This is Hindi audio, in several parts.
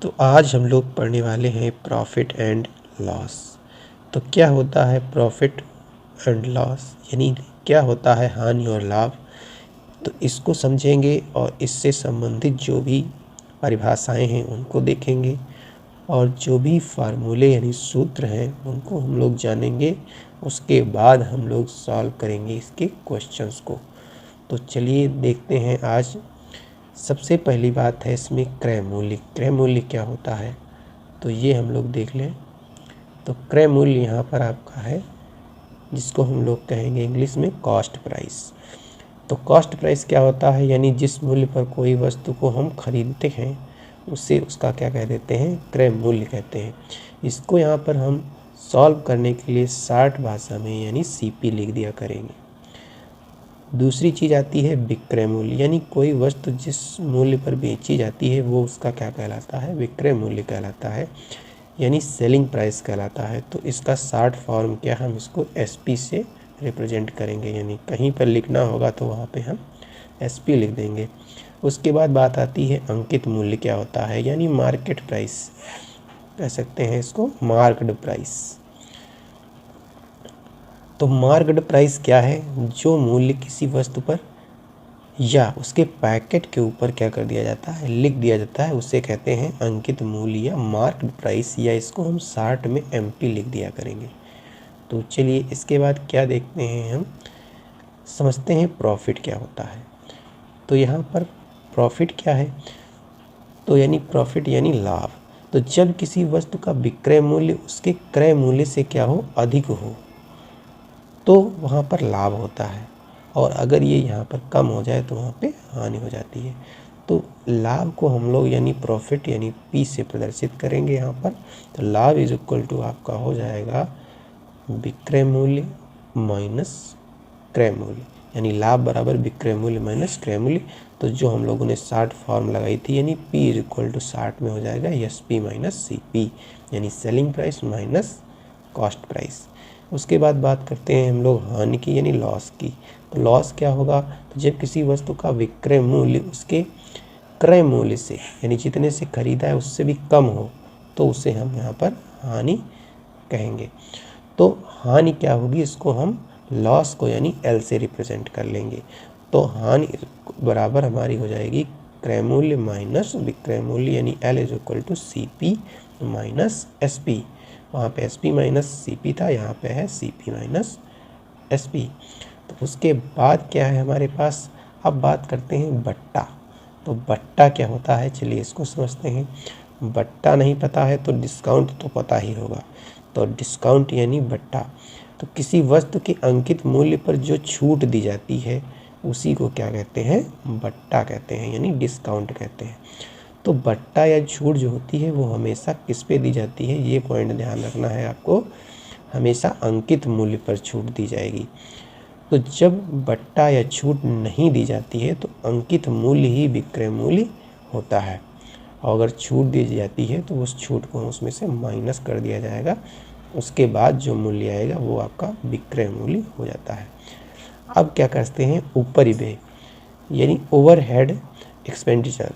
तो आज हम लोग पढ़ने वाले हैं प्रॉफिट एंड लॉस। तो क्या होता है प्रॉफिट एंड लॉस, यानी क्या होता है हानि और लाभ। तो इसको समझेंगे और इससे संबंधित जो भी परिभाषाएं हैं उनको देखेंगे और जो भी फार्मूले यानी सूत्र हैं उनको हम लोग जानेंगे। उसके बाद हम लोग सॉल्व करेंगे इसके क्वेश्चंस को। तो चलिए देखते हैं। आज सबसे पहली बात है इसमें क्रय मूल्य। क्रय मूल्य क्या होता है तो ये हम लोग देख लें। तो क्रय मूल्य यहाँ पर आपका है जिसको हम लोग कहेंगे इंग्लिश में कॉस्ट प्राइस। तो कॉस्ट प्राइस क्या होता है, यानी जिस मूल्य पर कोई वस्तु को हम खरीदते हैं उससे उसका क्या कह देते हैं, क्रय मूल्य कहते हैं। इसको यहाँ पर हम सॉल्व करने के लिए शार्ट भाषा में यानी सीपी लिख दिया करेंगे। दूसरी चीज़ आती है विक्रय मूल्य, यानी कोई वस्तु जिस मूल्य पर बेची जाती है वो उसका क्या कहलाता है, विक्रय मूल्य कहलाता है, यानी सेलिंग प्राइस कहलाता है। तो इसका शॉर्ट फॉर्म क्या, हम इसको एसपी से रिप्रेजेंट करेंगे, यानी कहीं पर लिखना होगा तो वहाँ पे हम एसपी लिख देंगे। उसके बाद बात आती है अंकित मूल्य क्या होता है, यानी मार्केट प्राइस कह सकते हैं इसको, मार्क्ड प्राइस। तो मार्क्ड प्राइस क्या है, जो मूल्य किसी वस्तु पर या उसके पैकेट के ऊपर क्या कर दिया जाता है, लिख दिया जाता है, उसे कहते हैं अंकित मूल्य या मार्क्ड प्राइस, या इसको हम शार्ट में एमपी लिख दिया करेंगे। तो चलिए इसके बाद क्या देखते हैं, हम समझते हैं प्रॉफिट क्या होता है। तो यहाँ पर प्रॉफिट क्या है, तो यानी प्रॉफिट यानी लाभ। तो जब किसी वस्तु का विक्रय मूल्य उसके क्रय मूल्य से क्या हो, अधिक हो, तो वहाँ पर लाभ होता है, और अगर ये यहाँ पर कम हो जाए तो वहाँ पे हानि हो जाती है। तो लाभ को हम लोग यानी प्रॉफिट यानी पी से प्रदर्शित करेंगे यहाँ पर। तो लाभ इज इक्वल टू आपका हो जाएगा विक्रय मूल्य माइनस क्रय मूल्य, यानी लाभ बराबर विक्रय मूल्य माइनस क्रय मूल्य। तो जो हम लोगों ने शार्ट फॉर्म लगाई थी, यानी P is equal to short में हो जाएगा S P minus C P, यानी selling price minus cost price. उसके बाद बात करते हैं हम लोग हानि की यानी लॉस की। तो लॉस क्या होगा, तो जब किसी वस्तु का विक्रय मूल्य उसके क्रय मूल्य से यानी जितने से खरीदा है उससे भी कम हो तो उसे हम यहाँ पर हानि कहेंगे। तो हानि क्या होगी, इसको हम लॉस को यानी एल से रिप्रेजेंट कर लेंगे। तो हानि बराबर हमारी हो जाएगी क्रय मूल्य माइनस विक्रय मूल्य, यानी L is equal to C P minus S P. वहाँ पे S P minus C P था, यहाँ पे है C P minus S P. तो उसके बाद क्या है हमारे पास, अब बात करते हैं बट्टा। तो बट्टा क्या होता है, चलिए इसको समझते हैं। बट्टा नहीं पता है तो डिस्काउंट तो पता ही होगा। तो डिस्काउंट यानी बट्टा, तो किसी वस्तु के अंकित मूल्य पर जो छूट दी जाती है उसी को क्या कहते हैं, बट्टा कहते हैं, यानी डिस्काउंट कहते हैं। तो बट्टा या छूट जो होती है वो हमेशा किस पे दी जाती है, ये पॉइंट ध्यान रखना है आपको, हमेशा अंकित मूल्य पर छूट दी जाएगी। तो जब बट्टा या छूट नहीं दी जाती है तो अंकित मूल्य ही विक्रय मूल्य होता है, और अगर छूट दी जाती है तो उस छूट को उसमें से माइनस कर दिया जाएगा। उसके बाद जो मूल्य आएगा वो आपका विक्रय मूल्य हो जाता है। अब क्या करते हैं, ऊपरी व्यय यानी ओवरहेड एक्सपेंडिचर,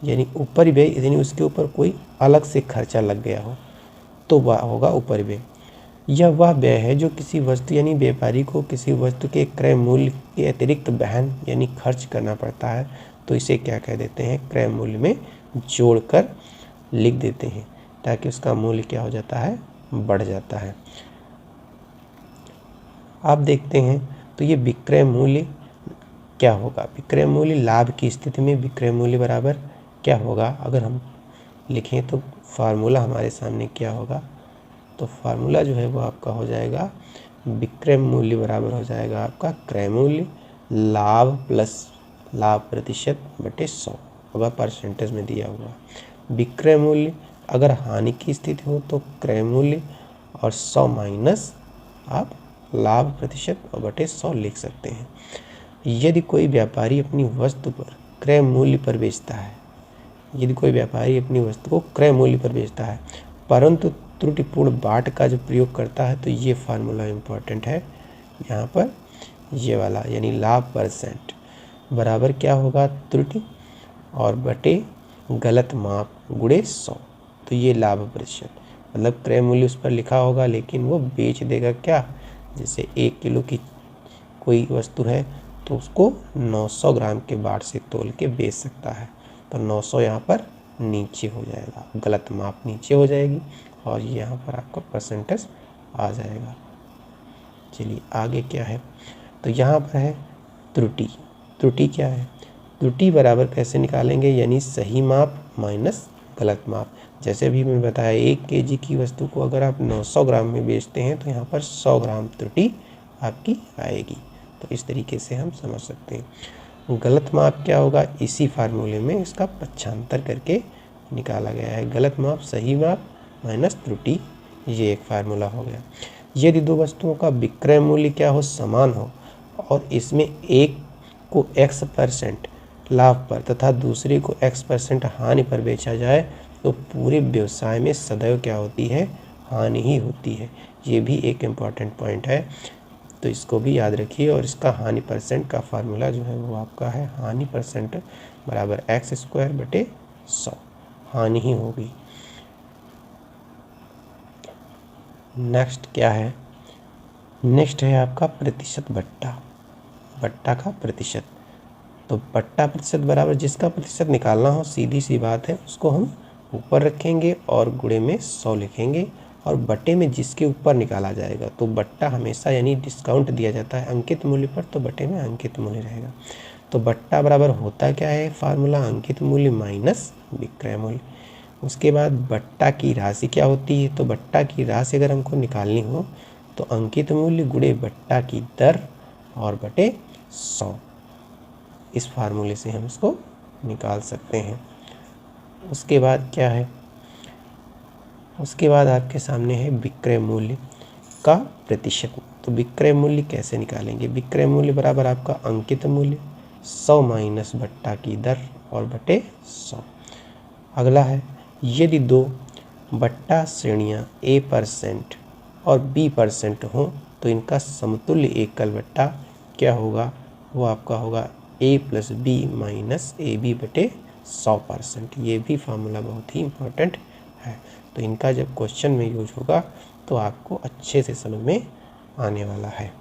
यानी ऊपरी व्यय यानी उसके ऊपर कोई अलग से खर्चा लग गया हो तो वह होगा ऊपरी व्यय। यह वह व्यय है जो किसी वस्तु यानी व्यापारी को किसी वस्तु के क्रय मूल्य के अतिरिक्त वहन यानी खर्च करना पड़ता है, तो इसे क्या कह देते हैं, क्रय मूल्य में जोड़कर लिख देते हैं ताकि उसका मूल्य क्या हो जाता है, बढ़ जाता है। आप देखते हैं तो ये विक्रय मूल्य क्या होगा, विक्रय मूल्य लाभ की स्थिति में विक्रय मूल्य बराबर क्या होगा, अगर हम लिखें तो फार्मूला हमारे सामने क्या होगा, तो फार्मूला जो है वो आपका हो जाएगा विक्रय मूल्य बराबर हो जाएगा आपका क्रय मूल्य लाभ प्लस लाभ प्रतिशत बटे 100, होगा परसेंटेज में दिया हुआ। विक्रय मूल्य अगर हानि की स्थिति हो तो क्रय मूल्य और 100 माइनस आप लाभ प्रतिशत और बटे 100 लिख सकते हैं। यदि कोई व्यापारी अपनी वस्तु पर क्रय मूल्य पर बेचता है, यदि कोई व्यापारी अपनी वस्तु को क्रय मूल्य पर बेचता है परंतु त्रुटिपूर्ण बाट का जो प्रयोग करता है, तो ये फार्मूला इम्पॉर्टेंट है यहाँ पर, ये वाला, यानी लाभ परसेंट बराबर क्या होगा, त्रुटि और बटे गलत माप गुणे 100। तो ये लाभ प्रतिशत, मतलब क्रय मूल्य उस पर लिखा होगा लेकिन वो बेच देगा क्या, जैसे 1 किलो की कोई वस्तु है तो उसको 900 ग्राम के बाट से तोल के बेच सकता है। तो 900 यहाँ पर नीचे हो जाएगा, गलत माप नीचे हो जाएगी और ये यहाँ पर आपका परसेंटेज आ जाएगा। चलिए आगे क्या है, तो यहाँ पर है त्रुटि। त्रुटि क्या है, त्रुटि बराबर कैसे निकालेंगे, यानी सही माप माइनस गलत माप। जैसे भी मैं बताया 1 केजी की वस्तु को अगर आप 900 ग्राम में बेचते हैं तो यहाँ पर 100 ग्राम त्रुटि आपकी आएगी। तो इस तरीके से हम समझ सकते हैं। गलत माप क्या होगा, इसी फार्मूले में इसका पक्षांतर करके निकाला गया है। गलत माप सही माप माइनस त्रुटि, ये एक फार्मूला हो गया। यदि दो वस्तुओं का विक्रय मूल्य क्या हो, समान हो और इसमें एक को x% लाभ पर तथा दूसरे को x% हानि पर बेचा जाए तो पूरे व्यवसाय में सदैव क्या होती है, हानि ही होती है। ये भी एक इम्पॉर्टेंट पॉइंट है, तो इसको भी याद रखिए। और इसका हानि परसेंट का फार्मूला जो है वो आपका है हानि परसेंट बराबर x²/100, हानि ही होगी। नेक्स्ट क्या है, नेक्स्ट है आपका प्रतिशत बट्टा, बट्टा का प्रतिशत। तो बट्टा प्रतिशत बराबर जिसका प्रतिशत निकालना हो, सीधी सी बात है, उसको हम ऊपर रखेंगे और गुणे में 100 लिखेंगे और बट्टे में जिसके ऊपर निकाला जाएगा। तो बट्टा हमेशा यानी डिस्काउंट दिया जाता है अंकित मूल्य पर, तो बट्टे में अंकित मूल्य रहेगा। तो बट्टा बराबर होता क्या है, फार्मूला अंकित मूल्य माइनस विक्रय मूल्य। उसके बाद बट्टा की राशि क्या होती है, तो बट्टा की राशि अगर हमको निकालनी हो तो अंकित मूल्य गुणे बट्टा की दर और बटे 100, इस फार्मूले से हम इसको निकाल सकते हैं। उसके बाद क्या है, उसके बाद आपके सामने है विक्रय मूल्य का प्रतिशत। तो विक्रय मूल्य कैसे निकालेंगे, विक्रय मूल्य बराबर आपका अंकित मूल्य 100 माइनस बट्टा की दर और बटे 100। अगला है, यदि दो बट्टा श्रेणियाँ A% और B% हों तो इनका समतुल्य एकल बट्टा क्या होगा, वो आपका होगा A+B माइनस AB/100%। ये भी फार्मूला बहुत ही इम्पोर्टेंट है, तो इनका जब क्वेश्चन में यूज होगा तो आपको अच्छे से समझ में आने वाला है।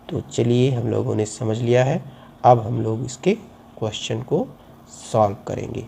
तो चलिए हम लोगों ने समझ लिया है, अब हम लोग इसके क्वेश्चन को सॉल्व करेंगे।